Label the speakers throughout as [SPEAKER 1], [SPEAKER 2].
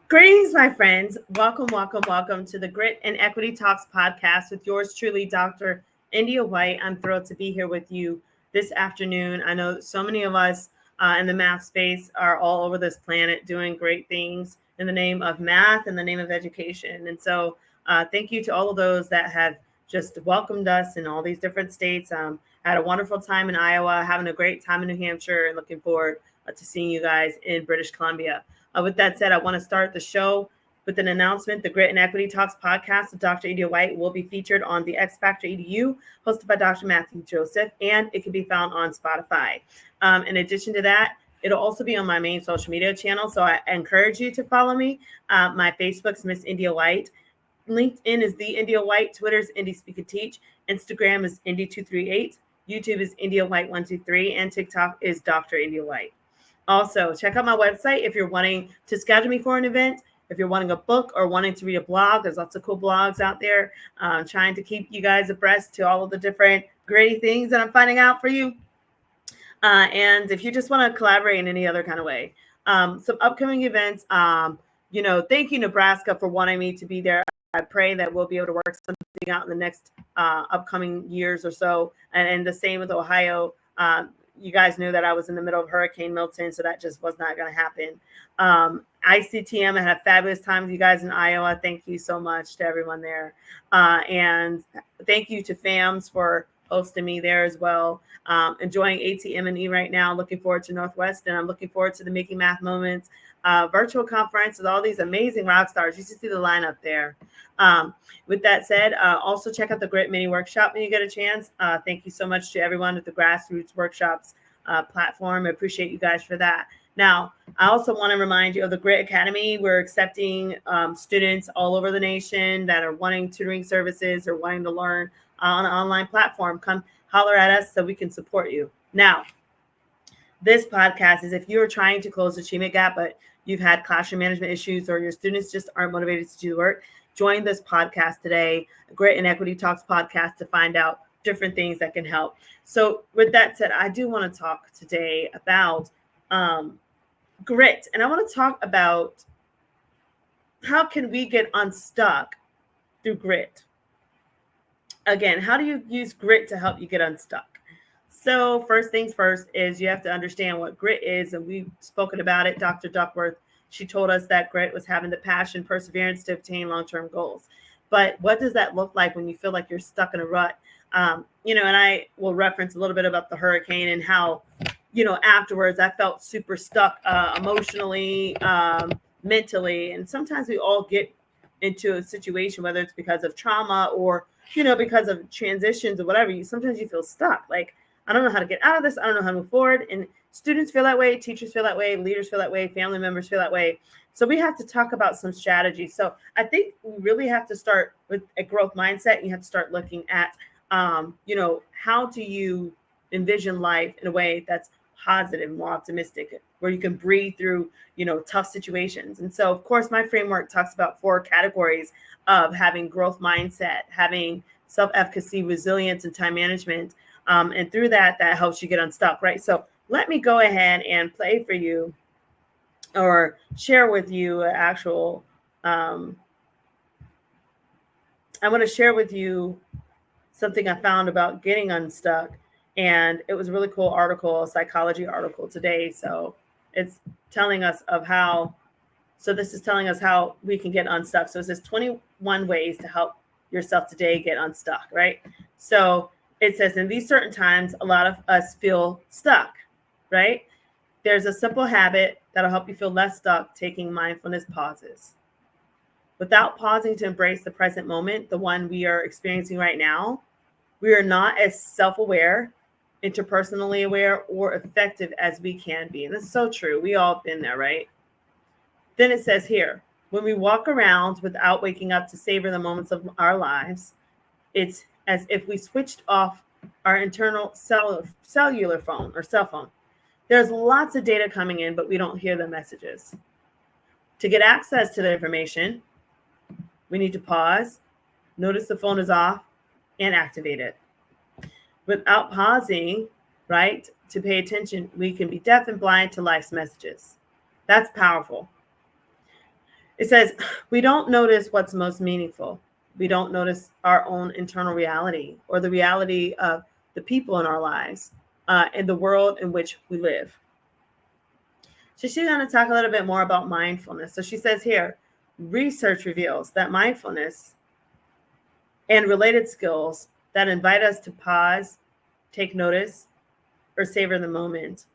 [SPEAKER 1] Greetings, my friends. Welcome, welcome, welcome to the Grit and Equity Talks podcast with yours truly, Dr. India White. I'm thrilled to be here with you this afternoon. I know so many of us in the math space are all over this planet doing great things in the name of math, in the name of education. And so, thank you to all of those that have just welcomed us in all these different states. Had a wonderful time in Iowa, having a great time in New Hampshire, and looking forward to seeing you guys in British Columbia. With that said, I want to start the show with an announcement. The Grit and Equity Talks podcast with Dr. India White will be featured on the X Factor EDU, hosted by Dr. Matthew Joseph, and it can be found on Spotify. In addition to that, it'll also be on my main social media channel, so I encourage you to follow me. My Facebook's Miss India White. LinkedIn is The India White. Twitter's Indy Speak and Teach. Instagram is Indy238. YouTube is India White123. And TikTok is Dr. India White. Also, check out my website if you're wanting to schedule me for an event, if you're wanting a book or wanting to read a blog. There's lots of cool blogs out there. Trying to keep you guys abreast to all of the different gritty things that I'm finding out for you. And if you just want to collaborate in any other kind of way, some upcoming events. Thank you, Nebraska, for wanting me to be there. I pray that we'll be able to work something out in the next upcoming years or so. And the same with Ohio. You guys knew that I was in the middle of Hurricane Milton, so that just was not going to happen. ICTM, I had a fabulous time with you guys in Iowa. Thank you so much to everyone there. And thank you to FAMS for hosting me there as well. Enjoying ATM&E right now. Looking forward to Northwest, and I'm looking forward to the Making Math Moments virtual conference with all these amazing rock stars. You should see the lineup there. With that said, also check out the Grit Mini Workshop when you get a chance. Thank you so much to everyone at the Grassroots Workshops platform. I appreciate you guys for that. Now, I also want to remind you of the Grit Academy. We're accepting students all over the nation that are wanting tutoring services or wanting to learn on an online platform. Come holler at us so we can support you. Now, this podcast is if you're trying to close the achievement gap, but you've had classroom management issues or your students just aren't motivated to do the work, join this podcast today, Grit and Equity Talks podcast, to find out different things that can help. So with that said, I do want to talk today about grit. And I want to talk about how can we get unstuck through grit. Again, how do you use grit to help you get unstuck? So first things first is you have to understand what grit is. And we've spoken about it. Dr. Duckworth, she told us that grit was having the passion, perseverance to obtain long-term goals. But what does that look like when you feel like you're stuck in a rut? And I will reference a little bit about the hurricane and how, afterwards I felt super stuck emotionally, mentally. And sometimes we all get into a situation, whether it's because of trauma or, because of transitions or whatever, sometimes you feel stuck. Like, I don't know how to get out of this. I don't know how to move forward. And students feel that way. Teachers feel that way. Leaders feel that way. Family members feel that way. So we have to talk about some strategies. So I think we really have to start with a growth mindset. You have to start looking at, how do you envision life in a way that's positive, more optimistic, where you can breathe through, tough situations. And so, of course, my framework talks about 4 categories of having growth mindset, having self-efficacy, resilience, and time management. And through that helps you get unstuck, right? So let me go ahead and play for you or share with you an actual, I want to share with you something I found about getting unstuck. And it was a really cool article, a psychology article today. So it's telling us this is telling us how we can get unstuck. So it says 21 ways to help yourself today get unstuck, right? So it says in these certain times, a lot of us feel stuck, right? There's a simple habit that'll help you feel less stuck, taking mindfulness pauses. Without pausing to embrace the present moment, the one we are experiencing right now, we are not as self-aware, interpersonally aware, or effective as we can be. And that's so true. We all been there, right? Then it says here, when we walk around without waking up to savor the moments of our lives, it's as if we switched off our internal cellular phone or cell phone. There's lots of data coming in, but we don't hear the messages. To get access to the information, we need to pause, notice the phone is off, and activate it. Without pausing, right, to pay attention, we can be deaf and blind to life's messages. That's powerful. It says, we don't notice what's most meaningful. We don't notice our own internal reality or the reality of the people in our lives and the world in which we live. So she's going to talk a little bit more about mindfulness. So she says here, research reveals that mindfulness and related skills that invite us to pause, take notice, or savor the moment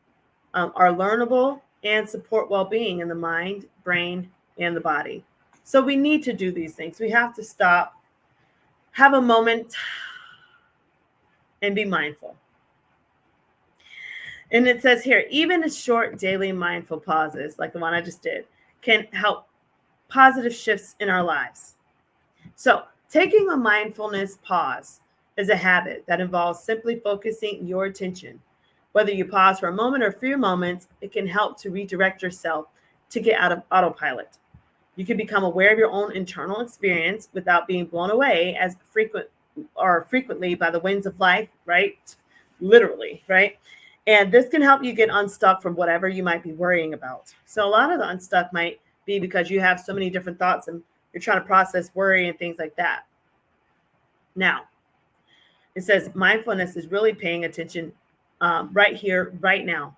[SPEAKER 1] are learnable and support well-being in the mind, brain, and the body. So we need to do these things. We have to stop, have a moment, and be mindful. And it says here, even a short daily mindful pauses, like the one I just did, can help positive shifts in our lives. So taking a mindfulness pause is a habit that involves simply focusing your attention. Whether you pause for a moment or a few moments, it can help to redirect yourself to get out of autopilot. You can become aware of your own internal experience without being blown away as frequently by the winds of life, right? Literally, right? And this can help you get unstuck from whatever you might be worrying about. So a lot of the unstuck might be because you have so many different thoughts and you're trying to process worry and things like that. Now, it says mindfulness is really paying attention right here, right now,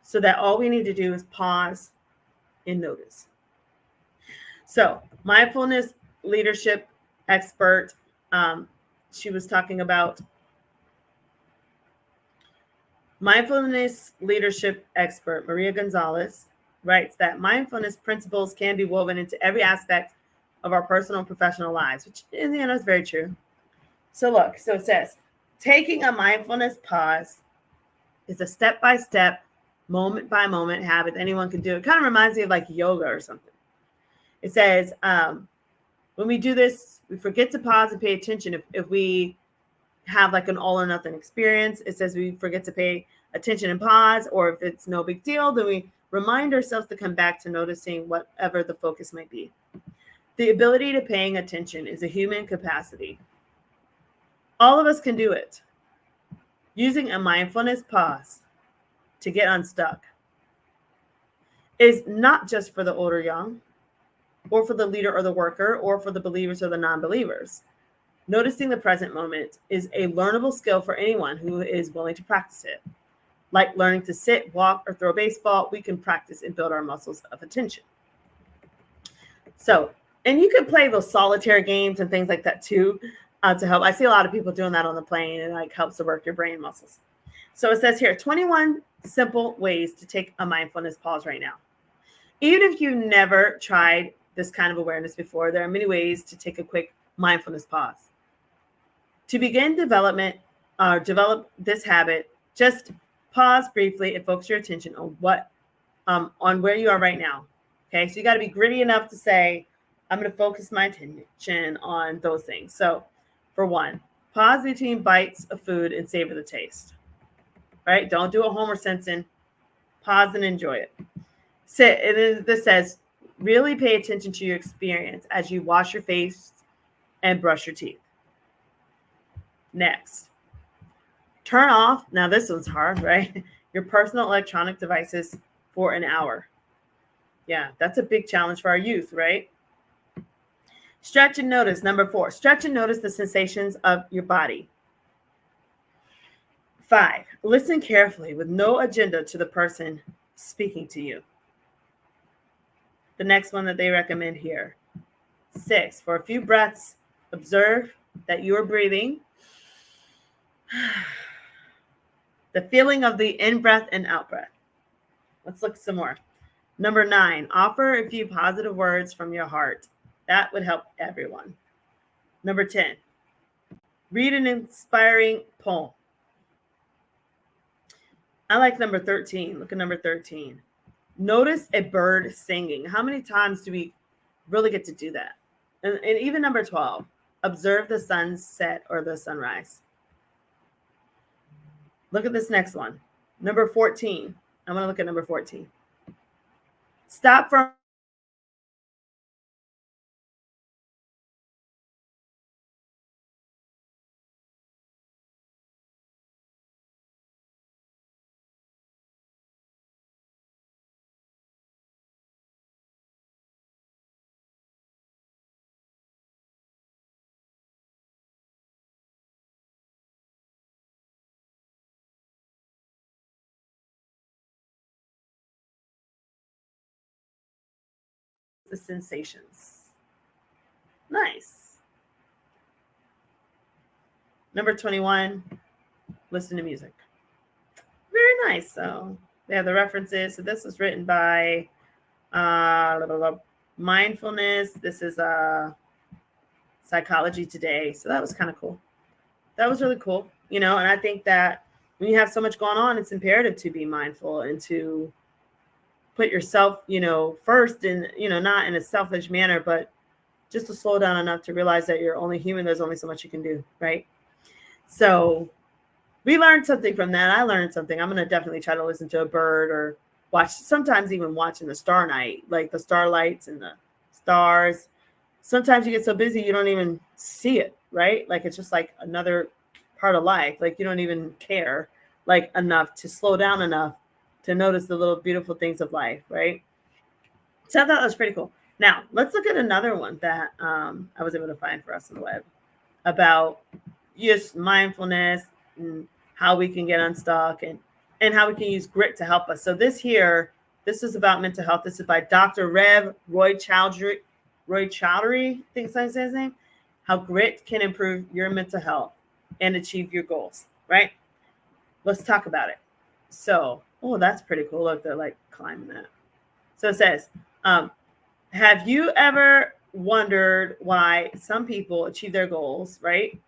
[SPEAKER 1] so that all we need to do is pause and notice. So, mindfulness leadership expert, she was talking about mindfulness leadership expert Maria Gonzalez writes that mindfulness principles can be woven into every aspect of our personal and professional lives, which is very true. So look, so it says, taking a mindfulness pause is a step-by-step, moment-by-moment habit anyone can do. It kind of reminds me of like yoga or something. It says, when we do this, we forget to pause and pay attention. If we have like an all or nothing experience, it says we forget to pay attention and pause, or if it's no big deal, then we remind ourselves to come back to noticing whatever the focus might be. The ability to paying attention is a human capacity. All of us can do it. Using a mindfulness pause to get unstuck is not just for the old or young, or for the leader or the worker, or for the believers or the non-believers. Noticing the present moment is a learnable skill for anyone who is willing to practice it. Like learning to sit, walk, or throw a baseball, we can practice and build our muscles of attention. So, and you can play those solitaire games and things like that too to help. I see a lot of people doing that on the plane, and it like helps to work your brain muscles. So it says here, 21 simple ways to take a mindfulness pause right now. Even if you never tried this kind of awareness before, there are many ways to take a quick mindfulness pause. To begin develop this habit, just pause briefly and focus your attention on where you are right now. Okay, so you got to be gritty enough to say, I'm going to focus my attention on those things. So, for one, pause between bites of food and savor the taste. Right? Don't do a Homer Simpson. Pause and enjoy it. This says, really pay attention to your experience as you wash your face and brush your teeth. Next, turn off, now this one's hard, right? Your personal electronic devices for an hour. Yeah, that's a big challenge for our youth, right? Stretch and notice, number 4. Stretch and notice the sensations of your body. 5, listen carefully with no agenda to the person speaking to you. The next one that they recommend here. 6, for a few breaths, observe that you are breathing. The feeling of the in-breath and out-breath. Let's look some more. Number 9, offer a few positive words from your heart. That would help everyone. Number 10, read an inspiring poem. I like number 13. Look at number 13. Notice a bird singing. How many times do we really get to do that? And even number 12, observe the sunset or the sunrise. Look at this next one. Number 14. I want to look at number 14. Stop for the sensations. Nice. Number 21, listen to music. Very nice. So they have the references. So this was written by mindfulness. This is Psychology Today. So that was kind of cool. That was really cool. And I think that when you have so much going on, it's imperative to be mindful and to put yourself, first in, not in a selfish manner, but just to slow down enough to realize that you're only human. There's only so much you can do, right? So we learned something from that. I learned something. I'm going to definitely try to listen to a bird or sometimes even watching the star night, like the starlights and the stars. Sometimes you get so busy, you don't even see it, right? Like it's just like another part of life. Like you don't even care like enough to slow down enough to notice the little beautiful things of life, right? So I thought that was pretty cool. Now, let's look at another one that I was able to find for us on the web about just mindfulness and how we can get unstuck and how we can use grit to help us. So this is about mental health. This is by Dr. Roy Chowdhury, I think that's his name. How grit can improve your mental health and achieve your goals, right? Let's talk about it. So, that's pretty cool. Look, they're like climbing that. So it says, have you ever wondered why some people achieve their goals, right?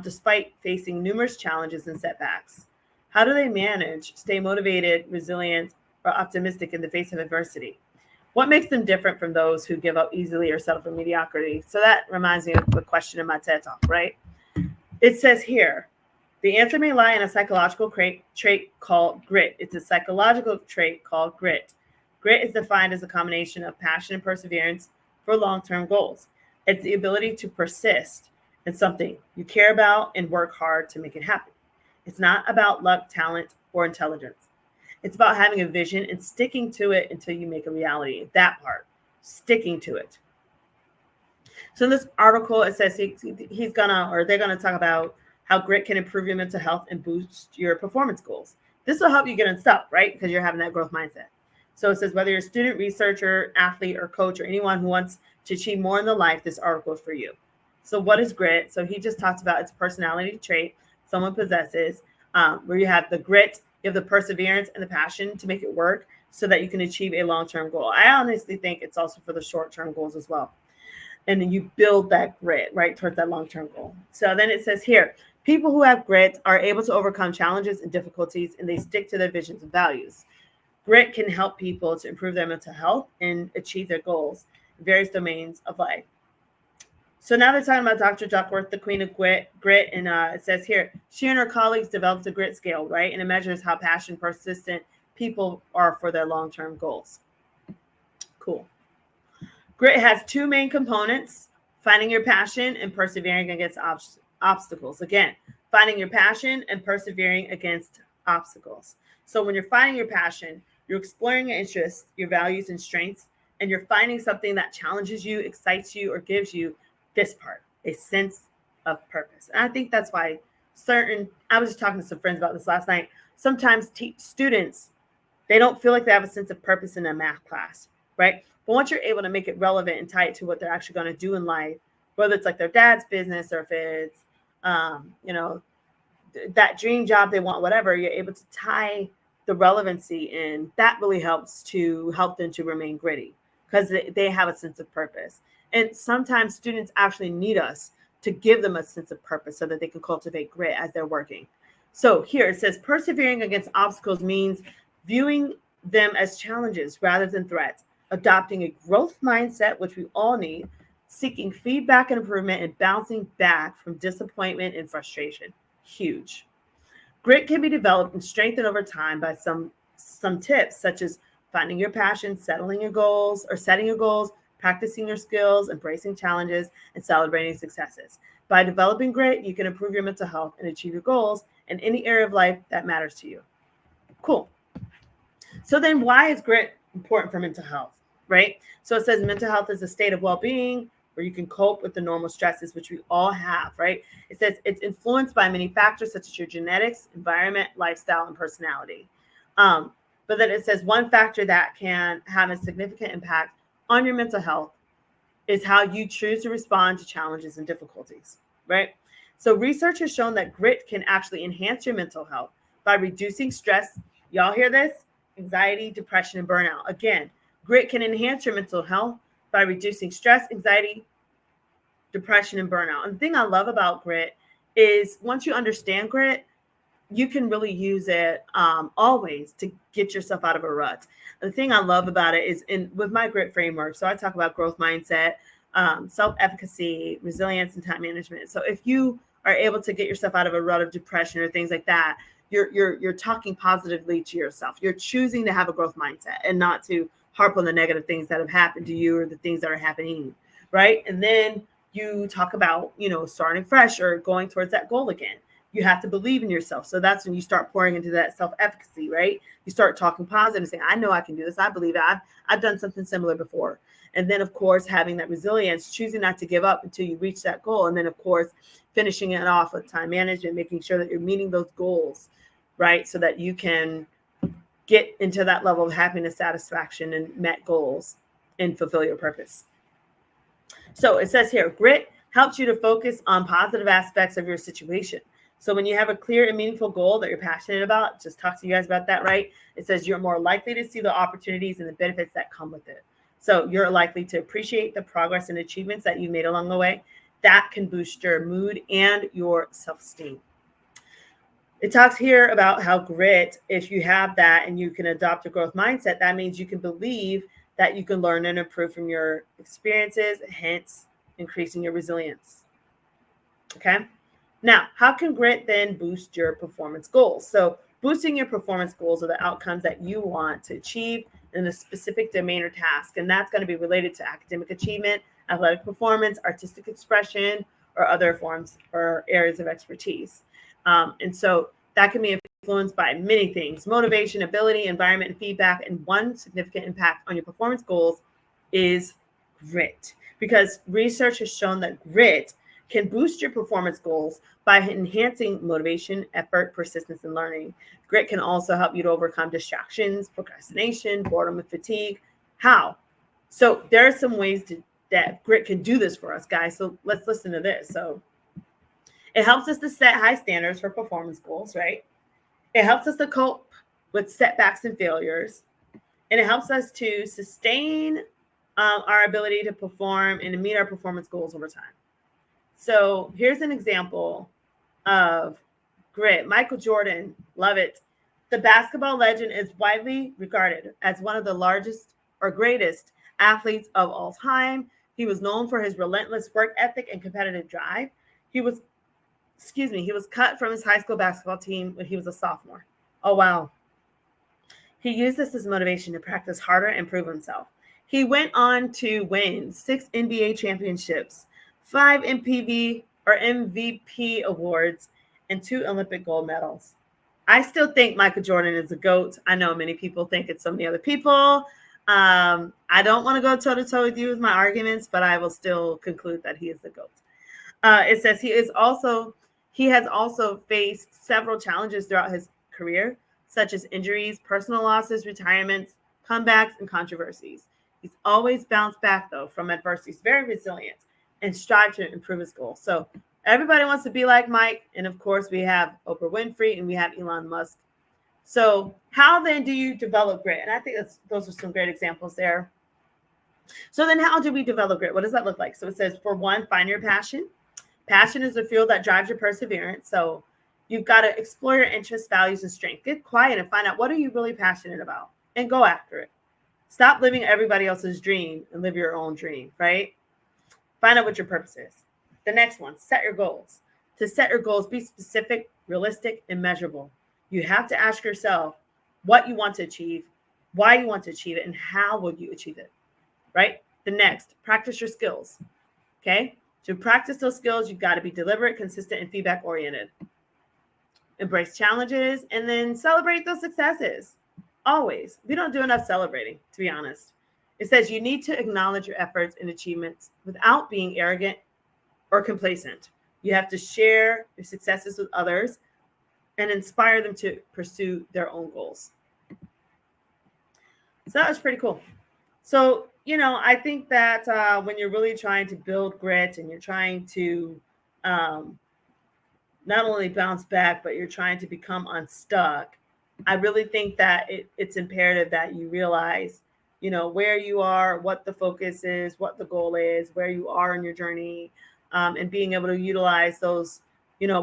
[SPEAKER 1] Despite facing numerous challenges and setbacks? How do they manage, stay motivated, resilient, or optimistic in the face of adversity? What makes them different from those who give up easily or settle for mediocrity? So that reminds me of the question in my TED Talk, right? It says here, the answer may lie in a psychological trait called grit. It's a psychological trait called grit. Grit is defined as a combination of passion and perseverance for long-term goals. It's the ability to persist in something you care about and work hard to make it happen. It's not about luck, talent, or intelligence. It's about having a vision and sticking to it until you make a reality. That part, sticking to it. So in this article, it says they're gonna talk about how grit can improve your mental health and boost your performance goals. This will help you get unstuck, right? Because you're having that growth mindset. So it says whether you're a student, researcher, athlete, or coach, or anyone who wants to achieve more in their life, this article is for you. So what is grit? So he just talks about it's a personality trait someone possesses, where you have the grit, you have the perseverance and the passion to make it work so that you can achieve a long-term goal. I honestly think it's also for the short-term goals as well. And then you build that grit, right, towards that long-term goal. So then it says here, people who have grit are able to overcome challenges and difficulties, and they stick to their visions and values. Grit can help people to improve their mental health and achieve their goals in various domains of life. So now they're talking about Dr. Duckworth, the queen of grit, and it says here, she and her colleagues developed the grit scale, right? And it measures how passionate, persistent people are for their long-term goals. Cool. Grit has two main components, finding your passion and persevering against obstacles. Again, finding your passion and persevering against obstacles. So when you're finding your passion, you're exploring your interests, your values and strengths, and you're finding something that challenges you, excites you, or gives you this part, a sense of purpose. And I think that's why I was just talking to some friends about this last night. Sometimes students, they don't feel like they have a sense of purpose in a math class, right? But once you're able to make it relevant and tie it to what they're actually going to do in life, whether it's like their dad's business or if it's, that dream job they want, whatever, you're able to tie the relevancy in. That really helps to help them to remain gritty because they have a sense of purpose. And sometimes students actually need us to give them a sense of purpose so that they can cultivate grit as they're working. So here it says persevering against obstacles means viewing them as challenges rather than threats, adopting a growth mindset, which we all need, seeking feedback and improvement, and bouncing back from disappointment and frustration. Huge. Grit can be developed and strengthened over time by some tips, such as finding your passion, setting your goals, practicing your skills, embracing challenges, and celebrating successes. By developing grit, you can improve your mental health and achieve your goals in any area of life that matters to you. Cool. So then why is grit important for mental health, right? So it says mental health is a state of well-being where you can cope with the normal stresses, which we all have, right? It says it's influenced by many factors such as your genetics, environment, lifestyle, and personality. But then it says one factor that can have a significant impact on your mental health is how you choose to respond to challenges and difficulties, right? So research has shown that grit can actually enhance your mental health by reducing stress. Y'all hear this? Anxiety, depression, and burnout. Again, grit can enhance your mental health by reducing stress, anxiety, depression, and burnout. And the thing I love about grit is once you understand grit, you can really use it always to get yourself out of a rut. The thing I love about it is with my grit framework. So I talk about growth mindset, self-efficacy, resilience, and time management. So if you are able to get yourself out of a rut of depression or things like that, you're talking positively to yourself. You're choosing to have a growth mindset and not to harp on the negative things that have happened to you or the things that are happening, right? And then you talk about, starting fresh or going towards that goal again. You have to believe in yourself. So that's when you start pouring into that self-efficacy, right? You start talking positive and saying, I know I can do this. I believe it. I've done something similar before. And then, of course, having that resilience, choosing not to give up until you reach that goal. And then, of course, finishing it off with time management, making sure that you're meeting those goals, right? So that you can get into that level of happiness, satisfaction, and met goals and fulfill your purpose. So it says here, grit helps you to focus on positive aspects of your situation. So when you have a clear and meaningful goal that you're passionate about, just talk to you guys about that, right? It says you're more likely to see the opportunities and the benefits that come with it. So you're likely to appreciate the progress and achievements that you made along the way. That can boost your mood and your self-esteem. It talks here about how grit, if you have that and you can adopt a growth mindset, that means you can believe that you can learn and improve from your experiences, hence increasing your resilience. Okay. Now, how can grit then boost your performance goals? So boosting your performance goals are the outcomes that you want to achieve in a specific domain or task. And that's going to be related to academic achievement, athletic performance, artistic expression, or other forms or areas of expertise. And so that can be influenced by many things: motivation, ability, environment, and feedback. And one significant impact on your performance goals is grit, because research has shown that grit can boost your performance goals by enhancing motivation, effort, persistence, and learning. Grit can also help you to overcome distractions, procrastination, boredom, and fatigue. How? So there are some ways that grit can do this for us, guys. So let's listen to this. So it helps us to set high standards for performance goals, right? It helps us to cope with setbacks and failures. And it helps us to sustain our ability to perform and to meet our performance goals over time. So here's an example of grit. Michael Jordan, love it. The basketball legend is widely regarded as one of the largest or greatest athletes of all time. He was known for his relentless work ethic and competitive drive. He was cut from his high school basketball team when he was a sophomore. Oh, wow. He used this as motivation to practice harder and prove himself. He went on to win 6 NBA championships, 5 MVP awards, and 2 Olympic gold medals. I still think Michael Jordan is a GOAT. I know many people think it's so many other people. I don't want to go toe-to-toe with you with my arguments, but I will still conclude that he is the GOAT. It says he has also faced several challenges throughout his career, such as injuries, personal losses, retirements, comebacks, and controversies. He's always bounced back, though, from adversity. He's very resilient and strive to improve his goals. So everybody wants to be like Mike. And of course, we have Oprah Winfrey and we have Elon Musk. So how then do you develop grit? And I think those are some great examples there. So then how do we develop grit? What does that look like? So it says, for one, find your passion. Passion is the fuel that drives your perseverance. So you've got to explore your interests, values, and strength. Get quiet and find out, what are you really passionate about, and go after it. Stop living everybody else's dream and live your own dream, right? Find out what your purpose is. The next one, set your goals. To set your goals, be specific, realistic, and measurable. You have to ask yourself what you want to achieve, why you want to achieve it, and how will you achieve it, right? The next, practice your skills, okay? To practice those skills, you've got to be deliberate, consistent, and feedback-oriented. Embrace challenges, and then celebrate those successes. Always. We don't do enough celebrating, to be honest. It says you need to acknowledge your efforts and achievements without being arrogant or complacent. You have to share your successes with others and inspire them to pursue their own goals. So that was pretty cool. So I think that when you're really trying to build grit and you're trying to um, not only bounce back, but you're trying to become unstuck, I really think that it's imperative that you realize, where you are, what the focus is, what the goal is, where you are in your journey, and being able to utilize those,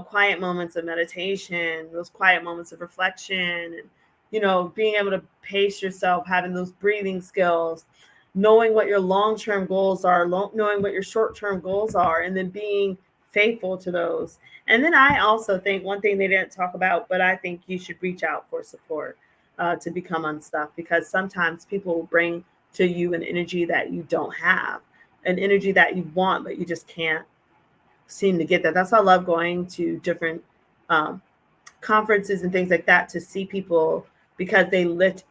[SPEAKER 1] quiet moments of meditation, those quiet moments of reflection, and, being able to pace yourself, having those breathing skills, knowing what your long-term goals are, knowing what your short-term goals are, and then being faithful to those. And then I also think one thing they didn't talk about, but I think you should reach out for support to become unstuck, because sometimes people will bring to you an energy that you don't have, an energy that you want, but you just can't seem to get that. That's why I love going to different um, conferences and things like that to see people, because they lift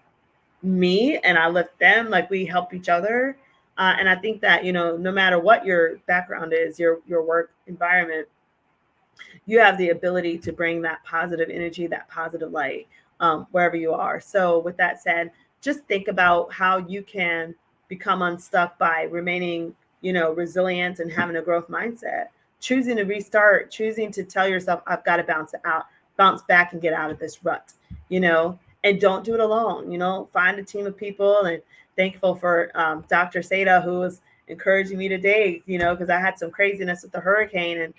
[SPEAKER 1] me and I lift them, like we help each other. And I think that, no matter what your background is, your work environment, you have the ability to bring that positive energy, that positive light, wherever you are. So, with that said, just think about how you can become unstuck by remaining, resilient and having a growth mindset, choosing to restart, choosing to tell yourself, I've got to bounce back and get out of this rut, and don't do it alone. Find a team of people, and thankful for Dr. Seda, who was encouraging me today, because I had some craziness with the hurricane, and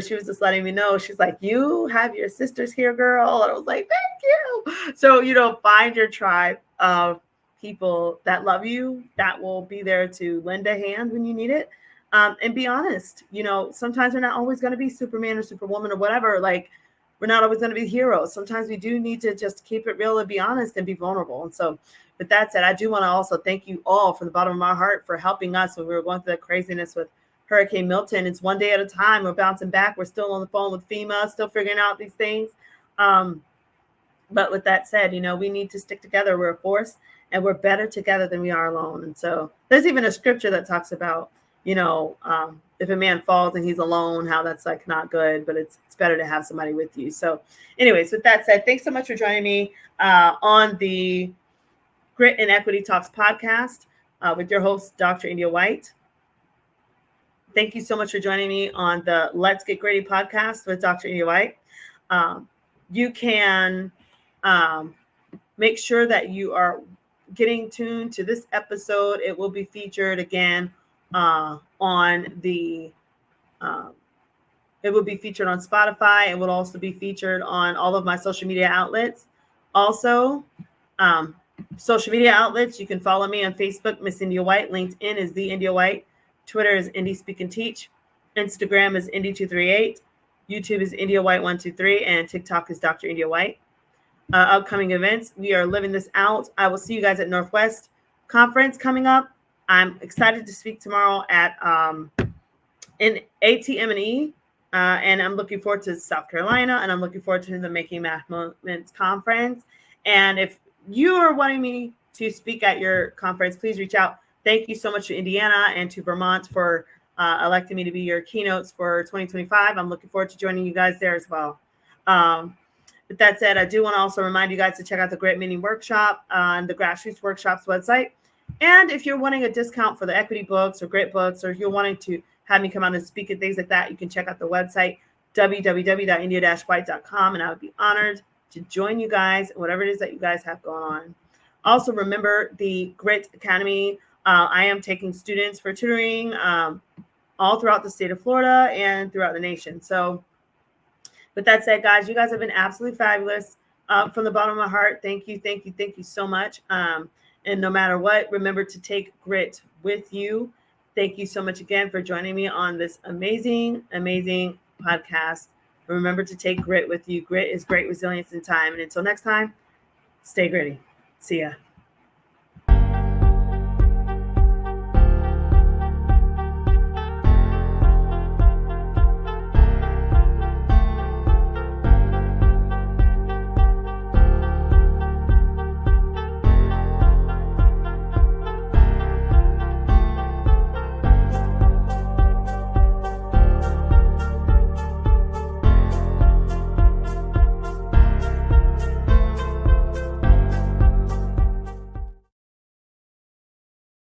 [SPEAKER 1] she was just letting me know. She's like, you have your sisters here, girl. And I was like, thank you. So, find your tribe of people that love you, that will be there to lend a hand when you need it. And be honest. Sometimes we're not always going to be Superman or Superwoman or whatever. Like, we're not always going to be heroes. Sometimes we do need to just keep it real and be honest and be vulnerable. And so, with that said, I do want to also thank you all from the bottom of my heart for helping us when we were going through that craziness with Hurricane Milton. It's one day at a time. We're bouncing back. We're still on the phone with FEMA, still figuring out these things. But with that said, we need to stick together. We're a force, and we're better together than we are alone. And so there's even a scripture that talks about, if a man falls and he's alone, how that's like not good, but it's better to have somebody with you. So anyways, with that said, thanks so much for joining me on the Grit and Equity Talks podcast with your host, Dr. India White. Thank you so much for joining me on the Let's Get Gritty podcast with Dr. India White. You can make sure that you are getting tuned to this episode. It will be featured again on the it will be featured on Spotify. It will also be featured on all of my social media outlets. Also, social media outlets, you can follow me on Facebook, Miss India White. LinkedIn is The India White. Twitter is Indie Speak and Teach. Instagram is Indie238. YouTube is India White 123, and TikTok is Dr. India White. Upcoming events, we are living this out. I will see you guys at Northwest Conference coming up. I'm excited to speak tomorrow at in ATM&E, and I'm looking forward to South Carolina, and I'm looking forward to the Making Math Moments Conference. And if you are wanting me to speak at your conference, please reach out. Thank you so much to Indiana and to Vermont for electing me to be your keynotes for 2025. I'm looking forward to joining you guys there as well. With that said, I do want to also remind you guys to check out the Grit Mini Workshop on the Grassroots Workshops website. And if you're wanting a discount for the equity books or Grit books, or if you're wanting to have me come out and speak and things like that, you can check out the website, www.india-white.com, and I would be honored to join you guys, whatever it is that you guys have going on. Also, remember the Grit Academy. I am taking students for tutoring all throughout the state of Florida and throughout the nation. So with that said, guys, you guys have been absolutely fabulous. From the bottom of my heart, thank you so much. And no matter what, remember to take grit with you. Thank you so much again for joining me on this amazing, amazing podcast. Remember to take grit with you. Grit is great resilience in time. And until next time, stay gritty. See ya.